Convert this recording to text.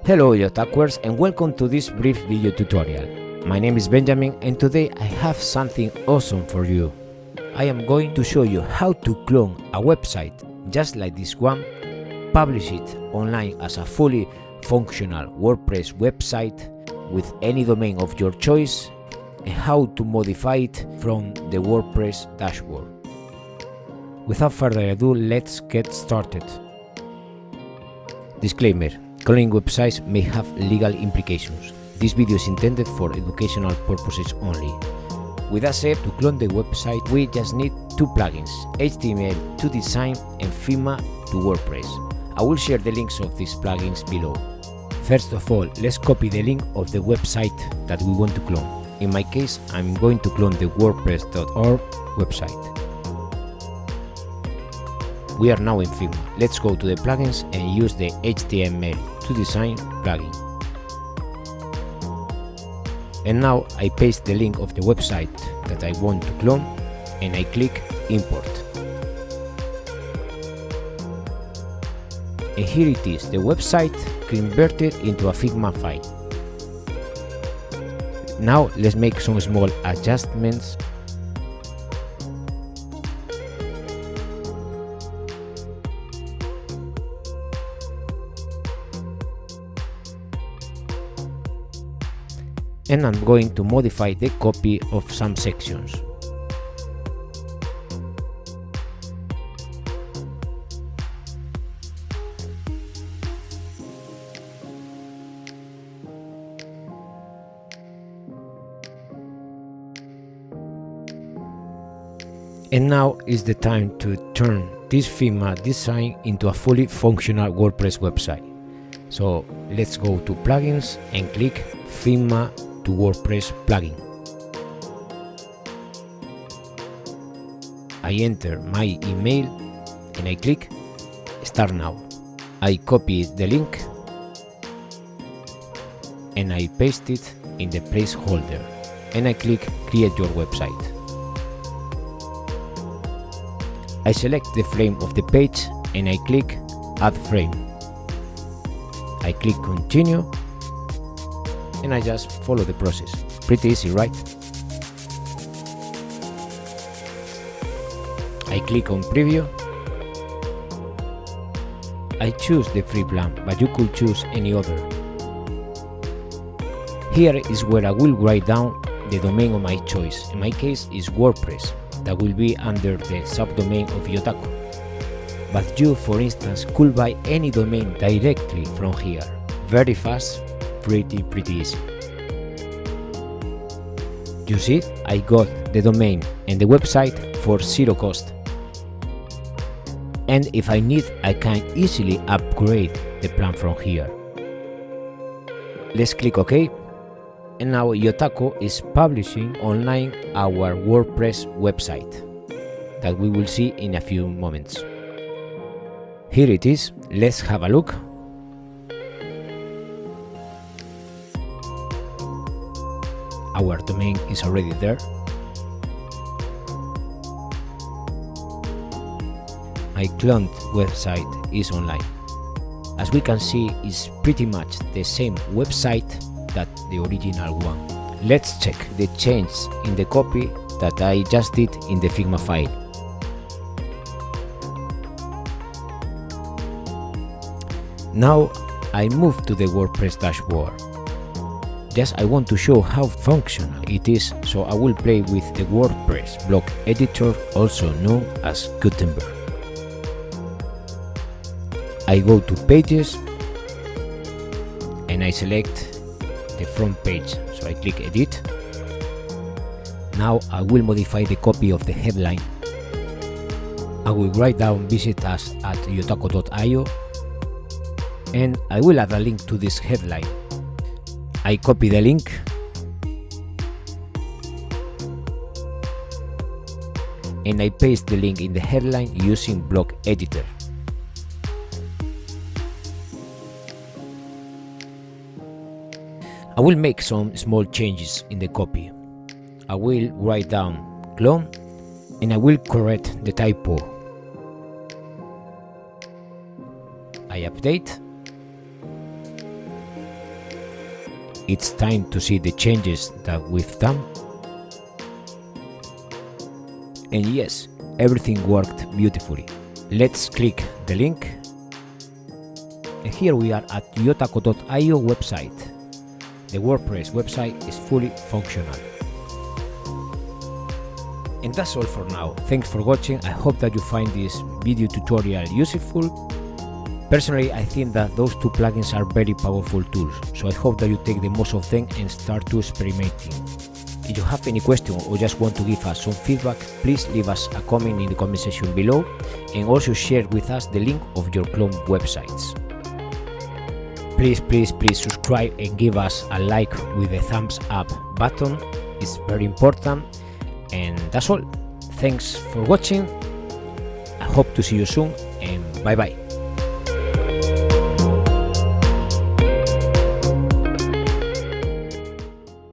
Hello Yotakuers and welcome to this brief video tutorial. My name is Benjamin and today I have something awesome for you. I am going to show you how to clone a website just like this one, publish it online as a fully functional WordPress website with any domain of your choice, and how to modify it from the WordPress dashboard. Without further ado, let's get started. Disclaimer: cloning websites may have legal implications. This video is intended for educational purposes only. With that said, to clone the website, we just need two plugins, HTML2Design and Figma to WordPress. I will share the links of these plugins below. First of all, let's copy the link of the website that we want to clone. In my case, I'm going to clone the WordPress.org website. We are now in Figma. Let's go to the plugins and use the HTML2Design plugin. And now I paste the link of the website that I want to clone and I click Import. And here it is, the website converted into a Figma file. Now let's make some small adjustments. And I'm going to modify the copy of some sections. And now is the time to turn this Figma design into a fully functional WordPress website. So let's go to plugins and click Figma to WordPress plugin. I enter my email and I click Start Now. I copy the link and I paste it in the placeholder and I click Create Your Website. I select the frame of the page and I click Add Frame. I click Continue and I just follow the process. Pretty easy, right? I click on Preview. I choose the free plan, but you could choose any other. Here is where I will write down the domain of my choice. In my case is WordPress, that will be under the subdomain of Yotako. But you, for instance, could buy any domain directly from here. Very fast, pretty easy. You see, I got the domain and the website for zero cost. And if I need, I can easily upgrade the plan from here. Let's click OK. And now Yotako is publishing online our WordPress website that we will see in a few moments. Here it is. Let's have a look. Our domain is already there. My cloned website is online. As we can see, it's pretty much the same website that the original one. Let's check the change in the copy that I just did in the Figma file. Now I move to the WordPress dashboard. Just I want to show how functional it is, so I will play with the WordPress block editor, also known as Gutenberg. I go to Pages and I select the front page, so I click Edit. Now I will modify the copy of the headline. I will write down visit us at yotako.io and I will add a link to this headline. I copy the link and I paste the link in the headline using block editor. I will make some small changes in the copy. I will write down clone and I will correct the typo. I update it's time to see the changes that we've done. And yes, everything worked beautifully. Let's click the link. And here we are at Yotako.io website. The WordPress website is fully functional. And that's all for now. Thanks for watching. I hope that you find this video tutorial useful. Personally, I think that those two plugins are very powerful tools, so I hope that you take the most of them and start to experimenting. If you have any question or just want to give us some feedback, please leave us a comment in the comment section below and also share with us the link of your clone websites. Please subscribe and give us a like with the thumbs up button. It's very important. And that's all. Thanks for watching. I hope to see you soon and bye bye.